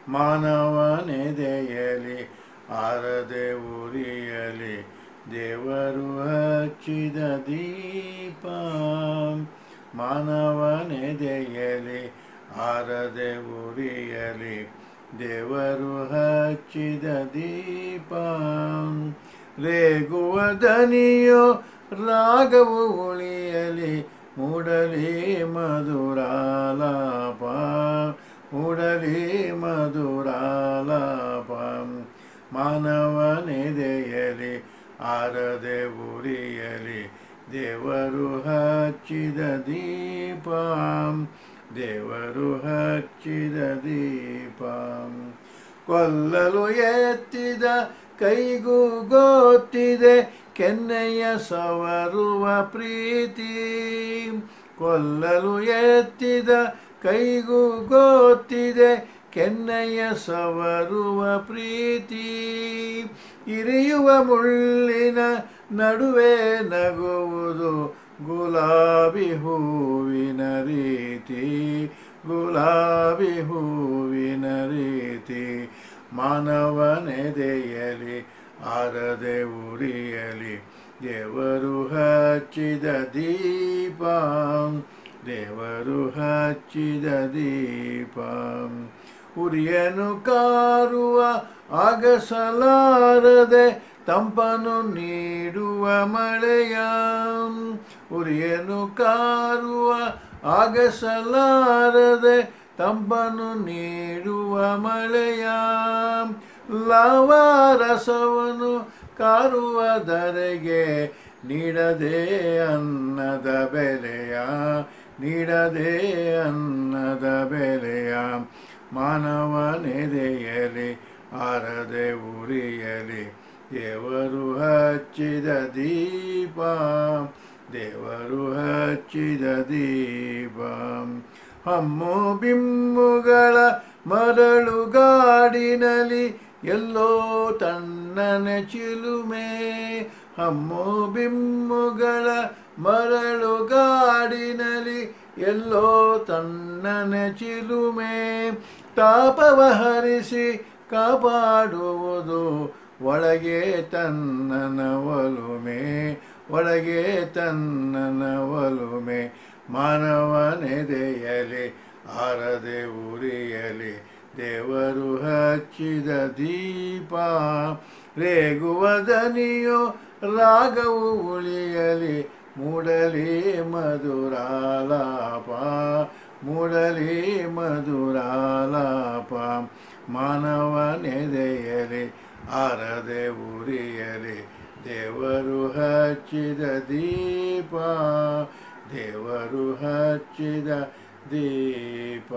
ಮಾನವನೆದೆಯಲಿ ಆರದೆ ಉರಿಯಲಿ ದೇವರು ಹಚ್ಚಿದ ದೀಪ. ಮಾನವನೆದೆಯಲಿ ಆರದೆ ಉರಿಯಲಿ ದೇವರು ಹಚ್ಚಿದ ದೀಪ. ರೇಗುವ ದನಿಯೋ ರಾಗವು ಉಳಿಯಲಿ ಮೂಡಲಿ ಮಧುರಾಲಾಪ, ಮೂಡಲಿ ಮಧುರಾಲಾಪ. ಮಾನವನೆದೆಯಲಿ ಆರದೆ ಉರಿಯಲಿ ದೇವರು ಹಚ್ಚಿದ ದೀಪ, ದೇವರು ಹಚ್ಚಿದ ದೀಪ. ಕೊಲ್ಲಲು ಎತ್ತಿದ ಕೈಗೂ ಗೊತ್ತಿದೆ ಕೆನ್ನೆಯ ಸವರುವ ಪ್ರೀತಿ. ಕೊಲ್ಲಲು ಎತ್ತಿದ ಕೈಗೂ ಗೊತ್ತಿದೆ ಕೆನ್ನೆಯ ಸವರುವ ಪ್ರೀತಿ. ಇರಿಯುವ ಮುಳ್ಳಿನ ನಡುವೆ ನಗುವುದು ಗುಲಾಬಿ ಹೂವಿನ ರೀತಿ, ಗುಲಾಬಿ ಹೂವಿನ ರೀತಿ. ಮಾನವನೆದೆಯಲಿ ಆರದೆ ಉರಿಯಲಿ ದೇವರು ಹಚ್ಚಿದ ದೀಪ, ದೇವರು ಹಚ್ಚಿದ ದೀಪ. ಉರಿಯನು ಕಾರುವ ಆಗಸಲಾರದೆ ತಂಪನು ನೀಡುವ ಮಳೆಯ. ಉರಿಯನು ಕಾರುವ ಆಗಸಲಾರದೆ ತಂಪನು ನೀಡುವ ಮಳೆಯ. ಲಾವಾರಸವನು ಕಾರುವ ಧರೆಗೆ ನೀಡದೆ ಅನ್ನದ ಬೆಲೆಯ, ನೀಡದೆ ಅನ್ನದ ಬೆಲೆಯ. ಮಾನವನೆದೆಯಲಿ ಆರದೆ ಉರಿಯಲಿ ದೇವರು ಹಚ್ಚಿದ ದೀಪ, ದೇವರು ಹಚ್ಚಿದ ದೀಪ. ಹಮ್ಮು ಬಿಮ್ಮುಗಳ ಮರಳುಗಾಡಿನಲ್ಲಿ ಎಲ್ಲೋ ತಣ್ಣನೆ ಚಿಲುಮೆ. ಹಮ್ಮು ಬಿಮ್ಮುಗಳ ಮರಳುಗಾಡಿನಲ್ಲಿ ಎಲ್ಲೋ ತಣ್ಣನೆ ಚಿಲುಮೆ. ತಾಪವ ಹರಿಸಿ ಕಾಪಾಡುವುದು ಒಳಗೆ ತನ್ನನ ಒಲುಮೆ, ಒಳಗೆ ತನ್ನನ ಒಲುಮೆ. ಮಾನವನೆದೆಯಲಿ ಆರದೆ ಉರಿಯಲಿ ದೇವರು ಹಚ್ಚಿದ ದೀಪ. ರೇಗುವ ದನಿಯೋ ರಾಗವು ಉಳಿಯಲಿ ಮೂಡಲಿ ಮಧುರಾಲಾಪ, ಮೂಡಲಿ ಮಧುರಾಲಾಪ. ಮಾನವನೆದೆಯಲಿ ಆರದೆ ಉರಿಯಲಿ ದೇವರು ಹಚ್ಚಿದ ದೀಪ, ದೇವರು ಹಚ್ಚಿದ ದೀಪ.